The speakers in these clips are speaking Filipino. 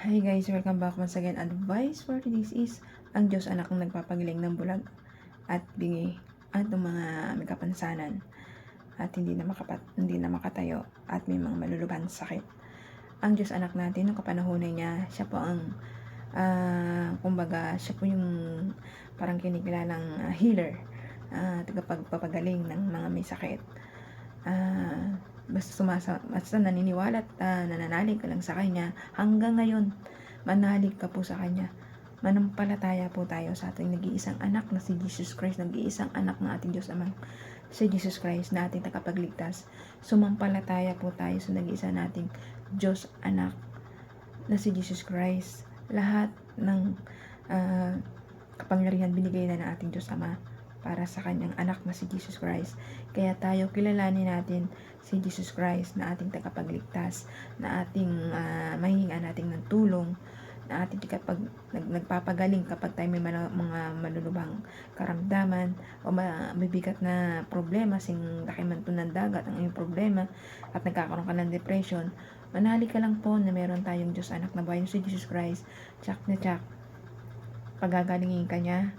Hi guys, welcome back once again. Advice for this is ang Diyos anak ng nagpapagaling ng bulag at bingi at ng mga may kapansanan at hindi na makatayo at may mga malulubhang sakit. Ang Diyos anak natin, nung kapanahonan niya, siya po ang kumbaga, siya po yung parang kinikilalang healer, tagapagpapagaling ng mga may sakit. Basta naniniwala at nananalig ka lang sa Kanya, hanggang ngayon, manalig ka po sa Kanya. Manampalataya po tayo sa ating nag-iisang anak na si Jesus Christ, nag-iisang anak ng ating Diyos Amang, si Jesus Christ na ating tagapagligtas. Sumampalataya po tayo sa nag-iisa nating Diyos anak na si Jesus Christ. Lahat ng kapangyarihan binigay na ng ating Diyos Ama para sa kanyang anak na si Jesus Christ. Kaya tayo kilalanin natin si Jesus Christ na ating tagapagligtas, na ating mahihinga natin ng tulong, na ating nagpapagaling kapag tayo may mga malulubhang karamdaman o mabibigat na problema, sing laki man ng dagat ang iyong problema at nagkakaroon ka ng depression. Manali ka lang po na meron tayong Diyos anak na buhay na si Jesus Christ. Tsak na tsak, pagagalingin ka niya,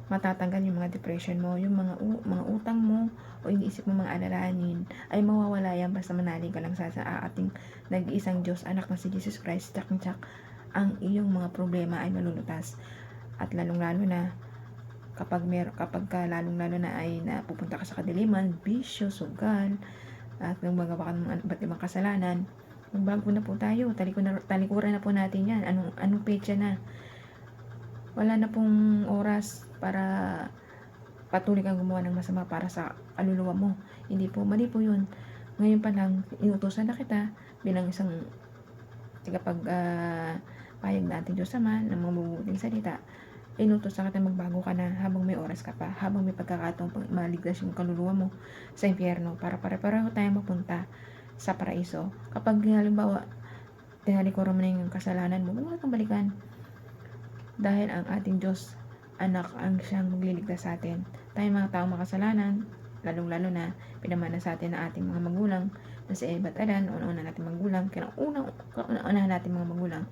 matatanggal yung mga depression mo, yung mga utang mo o iniisip mo mga alalahanin ay mawawala yan basta manalig ka lang sa ating nag-iisang Diyos anak na si Jesus Christ. Tsak ang iyong mga problema ay malulutas. At lalong-lalo na kapag lalong-lalo na ay napupunta ka sa kadiliman, bisyo, sugal, at nang magawa ka ng iba't ibang kasalanan, magbago na po tayo, talikuran na po natin yan. Anong petsa na? Wala na pong oras para patuloy kang gumawa ng masama para sa kaluluwa mo. Hindi po, mali po yun. Ngayon pa lang, inutusan na kita bilang isang payag na ating Diyos Ama ng mga mabubuting salita. Inutusan kita magbago ka na habang may oras ka pa, habang may pagkakataong maligtas yung kaluluwa mo sa impyerno para pare-pareho tayong mapunta sa paraiso. Kapag halimbawa, tinalikuran mo na yung kasalanan mo, huwag mo natang balikan. Dahil ang ating Diyos anak ang siyang magliligtas sa atin. Tayo mga taong makasalanan, lalong-lalo na pinamana sa atin ng ating mga magulang na si Eva at Adan, una natin magulang, una natin mga magulang.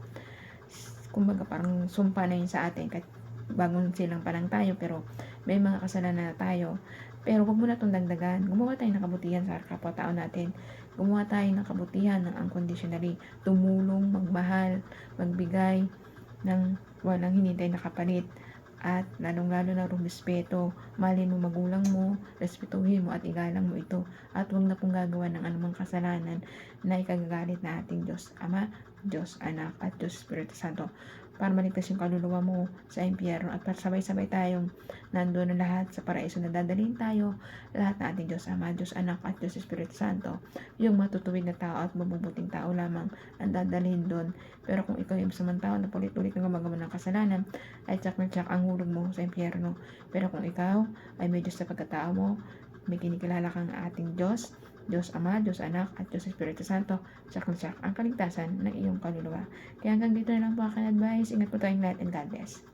Kumbaga parang sumpa na yun sa atin kahit bagong silang pa lang tayo, pero may mga kasalanan na tayo. Pero huwag mo na itong dagdagan. Gumawa tayo ng kabutihan sa kapwa-tao natin. Gumawa tayo ng kabutihan ng unconditionally. Tumulong, magmahal, magbigay ng walang hinintay na kapalit. At lalong-lalo na rumispeto, mahalin mo magulang mo, respetuhin mo at igalang mo ito. At huwag na pong gagawa ng anumang kasalanan na ikagagalit na ating Diyos Ama, Diyos Anak at Diyos Espiritu Santo, para maligtas yung kaluluwa mo sa impyerno at sabay-sabay tayong nandoon na lahat sa paraiso na dadalhin tayo, lahat na ating Diyos Ama, Diyos Anak at Diyos Espiritu Santo. Yung matutuwid na tao at mabubuting tao lamang ang dadalhin doon. Pero kung ikaw yung masamang tao na ulit-ulit na gumagawa ng kasalanan, ay tsak na tsak ang hulog mo sa impyerno. Pero kung ikaw ay may Diyos sa pagkatao mo, may kinikilala kang ating Diyos, Diyos Ama, Diyos Anak, at Diyos Espiritu Santo, tsak na tsak ang kaligtasan ng iyong kaluluwa. Kaya hanggang dito na lang po aking advice. Ingat po tayong lahat and God bless.